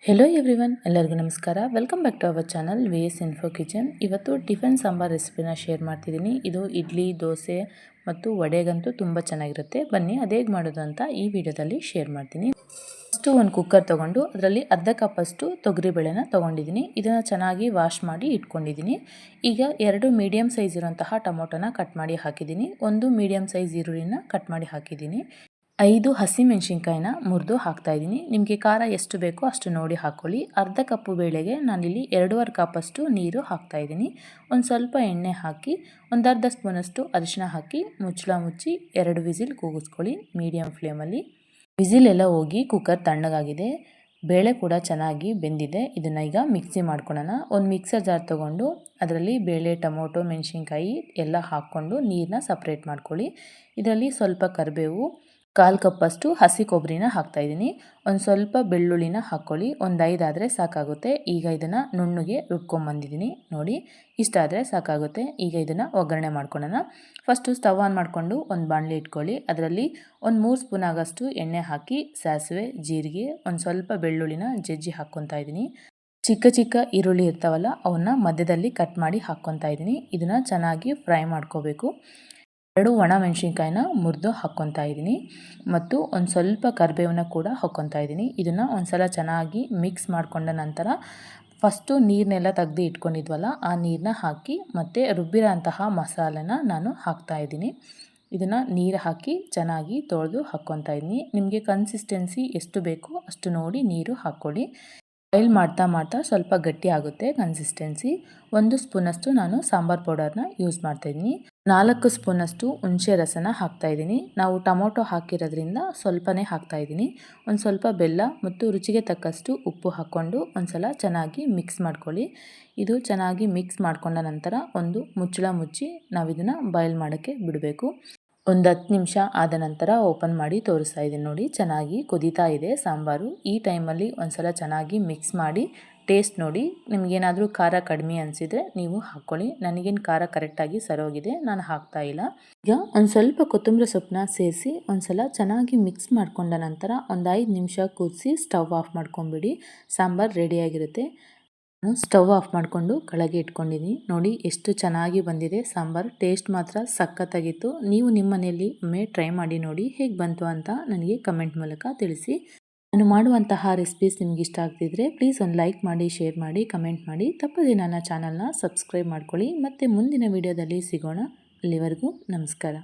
Hello everyone, ಎಲ್ಲರಿಗೂ ನಮಸ್ಕಾರ. Welcome back to our channel VS. Info kitchen. ಇವತ್ತು tiffin sambar ರೆಸಿಪಿನ ಶೇರ್ ಮಾಡ್ತಿದ್ದೀನಿ. ಇದು ಇಡ್ಲಿ, ದೋಸೆ ಮತ್ತು ವಡೆಗಂತೂ ತುಂಬ ಚೆನ್ನಾಗಿರುತ್ತೆ. ಬನ್ನಿ ಅದು ಹೇಗೆ ಮಾಡೋದು ಅಂತ ಈ ವಿಡಿಯೋದಲ್ಲಿ ಶೇರ್ ಮಾಡ್ತೀನಿ. ಫಸ್ಟು ಒಂದು ಕುಕ್ಕರ್ ತೊಗೊಂಡು ಅದರಲ್ಲಿ ಅರ್ಧ ಕಪ್ಪಷ್ಟು ತೊಗರಿಬೇಳೆನ ತೊಗೊಂಡಿದ್ದೀನಿ. ಇದನ್ನು ಚೆನ್ನಾಗಿ ವಾಶ್ ಮಾಡಿ ಇಟ್ಕೊಂಡಿದ್ದೀನಿ. ಈಗ 2 ಮೀಡಿಯಮ್ ಸೈಜ್ ಇರೋಂತಹ ಟೊಮೊಟೊನ ಕಟ್ ಮಾಡಿ ಹಾಕಿದ್ದೀನಿ. 1 ಮೀಡಿಯಮ್ ಸೈಜ್ ಈರುಳ್ಳಿನ ಕಟ್ ಮಾಡಿ ಹಾಕಿದ್ದೀನಿ. 5 ಹಸಿಮೆಣಸಿನ್ಕಾಯಿನ ಮುರಿದು ಹಾಕ್ತಾಯಿದ್ದೀನಿ. ನಿಮಗೆ ಖಾರ ಎಷ್ಟು ಬೇಕೋ ಅಷ್ಟು ನೋಡಿ ಹಾಕ್ಕೊಳ್ಳಿ. ಅರ್ಧ ಕಪ್ಪು ಬೇಳೆಗೆ ನಾನಿಲ್ಲಿ 2.5 ಕಪ್ಪಷ್ಟು ನೀರು ಹಾಕ್ತಾಯಿದ್ದೀನಿ. ಒಂದು ಸ್ವಲ್ಪ ಎಣ್ಣೆ ಹಾಕಿ ಒಂದು ಅರ್ಧ ಸ್ಪೂನಷ್ಟು ಅರಿಶಿನ ಹಾಕಿ ಮುಚ್ಚಳ ಮುಚ್ಚಿ 2 ವಿಸಿಲ್ ಕೂಗಿಸ್ಕೊಳ್ಳಿ ಮೀಡಿಯಮ್ ಫ್ಲೇಮಲ್ಲಿ. ವಿಸಿಲ್ ಎಲ್ಲ ಹೋಗಿ ಕುಕ್ಕರ್ ತಣ್ಣಗಾಗಿದೆ. ಬೇಳೆ ಕೂಡ ಚೆನ್ನಾಗಿ ಬೆಂದಿದೆ. ಇದನ್ನು ಈಗ ಮಿಕ್ಸಿ ಮಾಡ್ಕೊಳ್ಳೋಣ. ಒಂದು ಮಿಕ್ಸರ್ ಜಾರ್ ತೊಗೊಂಡು ಅದರಲ್ಲಿ ಬೇಳೆ, ಟೊಮೊಟೊ, ಮೆಣಸಿನ್ಕಾಯಿ ಎಲ್ಲ ಹಾಕ್ಕೊಂಡು ನೀರನ್ನ ಸಪ್ರೇಟ್ ಮಾಡ್ಕೊಳ್ಳಿ. ಇದರಲ್ಲಿ ಸ್ವಲ್ಪ ಕರಿಬೇವು, 1/4 ಕಪ್ಪಷ್ಟು ಹಸಿ ಕೊಬ್ಬರಿನ ಹಾಕ್ತಾಯಿದ್ದೀನಿ. ಒಂದು ಸ್ವಲ್ಪ ಬೆಳ್ಳುಳ್ಳಿನ ಹಾಕ್ಕೊಳ್ಳಿ. ಒಂದು 5 ಆದರೆ ಸಾಕಾಗುತ್ತೆ. ಈಗ ಇದನ್ನು ನುಣ್ಣಗೆ ರುಬ್ಕೊಂಬಂದಿದ್ದೀನಿ. ನೋಡಿ, ಇಷ್ಟಾದರೆ ಸಾಕಾಗುತ್ತೆ. ಈಗ ಇದನ್ನು ಒಗ್ಗರಣೆ ಮಾಡ್ಕೊಳ್ಳೋಣ. ಫಸ್ಟು ಸ್ಟವ್ ಆನ್ ಮಾಡಿಕೊಂಡು ಒಂದು ಬಾಣಲೆ ಇಟ್ಕೊಳ್ಳಿ. ಅದರಲ್ಲಿ ಒಂದು 3 ಸ್ಪೂನ್ ಆಗೋಷ್ಟು ಎಣ್ಣೆ ಹಾಕಿ ಸಾಸಿವೆ, ಜೀರಿಗೆ, ಒಂದು ಸ್ವಲ್ಪ ಬೆಳ್ಳುಳ್ಳಿನ ಜಜ್ಜಿ ಹಾಕ್ಕೊತಾ ಇದ್ದೀನಿ. ಚಿಕ್ಕ ಚಿಕ್ಕ ಈರುಳ್ಳಿ ಇರ್ತಾವಲ್ಲ, ಅವನ್ನ ಮಧ್ಯದಲ್ಲಿ ಕಟ್ ಮಾಡಿ ಹಾಕ್ಕೊತಾ ಇದ್ದೀನಿ. ಇದನ್ನು ಚೆನ್ನಾಗಿ ಫ್ರೈ ಮಾಡ್ಕೋಬೇಕು. 2 ಒಣ ಮೆಣಸಿನ್ಕಾಯಿನ ಮುರಿದು ಹಾಕ್ಕೊತಾ ಇದ್ದೀನಿ ಮತ್ತು ಒಂದು ಸ್ವಲ್ಪ ಕರಿಬೇವನ್ನ ಕೂಡ ಹಾಕ್ಕೊತಾ ಇದ್ದೀನಿ. ಇದನ್ನು ಒಂದು ಸಲ ಚೆನ್ನಾಗಿ ಮಿಕ್ಸ್ ಮಾಡಿಕೊಂಡ ನಂತರ ಫಸ್ಟು ನೀರನ್ನೆಲ್ಲ ತೆಗೆದು ಇಟ್ಕೊಂಡಿದ್ವಲ್ಲ, ಆ ನೀರನ್ನ ಹಾಕಿ ಮತ್ತು ರುಬ್ಬಿರೋ ಅಂತಹ ಮಸಾಲೆನ ನಾನು ಹಾಕ್ತಾಯಿದ್ದೀನಿ. ಇದನ್ನು ನೀರು ಹಾಕಿ ಚೆನ್ನಾಗಿ ತೊಳೆದು ಹಾಕ್ಕೊತಾ ಇದ್ದೀನಿ. ನಿಮಗೆ ಕನ್ಸಿಸ್ಟೆನ್ಸಿ ಎಷ್ಟು ಬೇಕೋ ಅಷ್ಟು ನೋಡಿ ನೀರು ಹಾಕ್ಕೊಳ್ಳಿ. ಬಾಯ್ಲ್ ಮಾಡ್ತಾ ಮಾಡ್ತಾ ಸ್ವಲ್ಪ ಗಟ್ಟಿ ಆಗುತ್ತೆ ಕನ್ಸಿಸ್ಟೆನ್ಸಿ. 1 ಸ್ಪೂನಷ್ಟು ನಾನು ಸಾಂಬಾರ್ ಪೌಡರ್ನ ಯೂಸ್ ಮಾಡ್ತಾಯಿದ್ದೀನಿ. 4 ಸ್ಪೂನಷ್ಟು ಹುಣಸೆ ರಸನ ಹಾಕ್ತಾಯಿದ್ದೀನಿ. ನಾವು ಟೊಮೊಟೊ ಹಾಕಿರೋದ್ರಿಂದ ಸ್ವಲ್ಪನೇ ಹಾಕ್ತಾಯಿದ್ದೀನಿ. ಒಂದು ಸ್ವಲ್ಪ ಬೆಲ್ಲ ಮತ್ತು ರುಚಿಗೆ ತಕ್ಕಷ್ಟು ಉಪ್ಪು ಹಾಕ್ಕೊಂಡು ಒಂದು ಸಲ ಚೆನ್ನಾಗಿ ಮಿಕ್ಸ್ ಮಾಡ್ಕೊಳ್ಳಿ. ಇದು ಚೆನ್ನಾಗಿ ಮಿಕ್ಸ್ ಮಾಡ್ಕೊಂಡ ನಂತರ ಒಂದು ಮುಚ್ಚಳ ಮುಚ್ಚಿ ನಾವು ಇದನ್ನು ಬಾಯ್ಲ್ ಮಾಡೋಕ್ಕೆ ಬಿಡಬೇಕು. ಒಂದು 10 ನಿಮಿಷ ಆದ ನಂತರ ಓಪನ್ ಮಾಡಿ ತೋರಿಸ್ತಾ ಇದ್ದೀನಿ. ನೋಡಿ, ಚೆನ್ನಾಗಿ ಕುದೀತಾ ಇದೆ ಸಾಂಬಾರು. ಈ ಟೈಮಲ್ಲಿ ಒಂದು ಸಲ ಚೆನ್ನಾಗಿ ಮಿಕ್ಸ್ ಮಾಡಿ ಟೇಸ್ಟ್ ನೋಡಿ. ನಿಮಗೇನಾದರೂ ಖಾರ ಕಡಿಮೆ ಅನಿಸಿದರೆ ನೀವು ಹಾಕ್ಕೊಳ್ಳಿ. ನನಗೇನು ಖಾರ ಕರೆಕ್ಟಾಗಿ ಸರೋಗಿದೆ, ನಾನು ಹಾಕ್ತಾಯಿಲ್ಲ. ಈಗ ಒಂದು ಸ್ವಲ್ಪ ಕೊತ್ತಂಬರಿ ಸೊಪ್ಪನ್ನ ಸೇರಿಸಿ ಒಂದು ಸಲ ಚೆನ್ನಾಗಿ ಮಿಕ್ಸ್ ಮಾಡಿಕೊಂಡ ನಂತರ ಒಂದು 5 ನಿಮಿಷ ಕುದಿಸಿ ಸ್ಟವ್ ಆಫ್ ಮಾಡ್ಕೊಂಬಿಡಿ. ಸಾಂಬಾರು ರೆಡಿಯಾಗಿರುತ್ತೆ. ನಾನು ಸ್ಟವ್ ಆಫ್ ಮಾಡಿಕೊಂಡು ಕೆಳಗೆ ಇಟ್ಕೊಂಡಿದ್ದೀನಿ. ನೋಡಿ ಎಷ್ಟು ಚೆನ್ನಾಗಿ ಬಂದಿದೆ ಸಾಂಬಾರು. ಟೇಸ್ಟ್ ಮಾತ್ರ ಸಖತ್ತಾಗಿತ್ತು. ನೀವು ನಿಮ್ಮ ಮನೆಯಲ್ಲಿ ಒಮ್ಮೆ ಟ್ರೈ ಮಾಡಿ ನೋಡಿ ಹೇಗೆ ಬಂತು ಅಂತ ನನಗೆ ಕಮೆಂಟ್ ಮೂಲಕ ತಿಳಿಸಿ. ನಾನು ಮಾಡುವಂತಹ ರೆಸಿಪೀಸ್ ನಿಮ್ಗೆ ಇಷ್ಟ ಆಗ್ತಿದ್ರೆ ಪ್ಲೀಸ್ ಒಂದು ಲೈಕ್ ಮಾಡಿ, ಶೇರ್ ಮಾಡಿ, ಕಮೆಂಟ್ ಮಾಡಿ. ತಪ್ಪದೆ ನನ್ನ ಚಾನಲ್ನ ಸಬ್ಸ್ಕ್ರೈಬ್ ಮಾಡ್ಕೊಳ್ಳಿ. ಮತ್ತು ಮುಂದಿನ ವಿಡಿಯೋದಲ್ಲಿ ಸಿಗೋಣ. ಅಲ್ಲಿವರೆಗೂ ನಮಸ್ಕಾರ.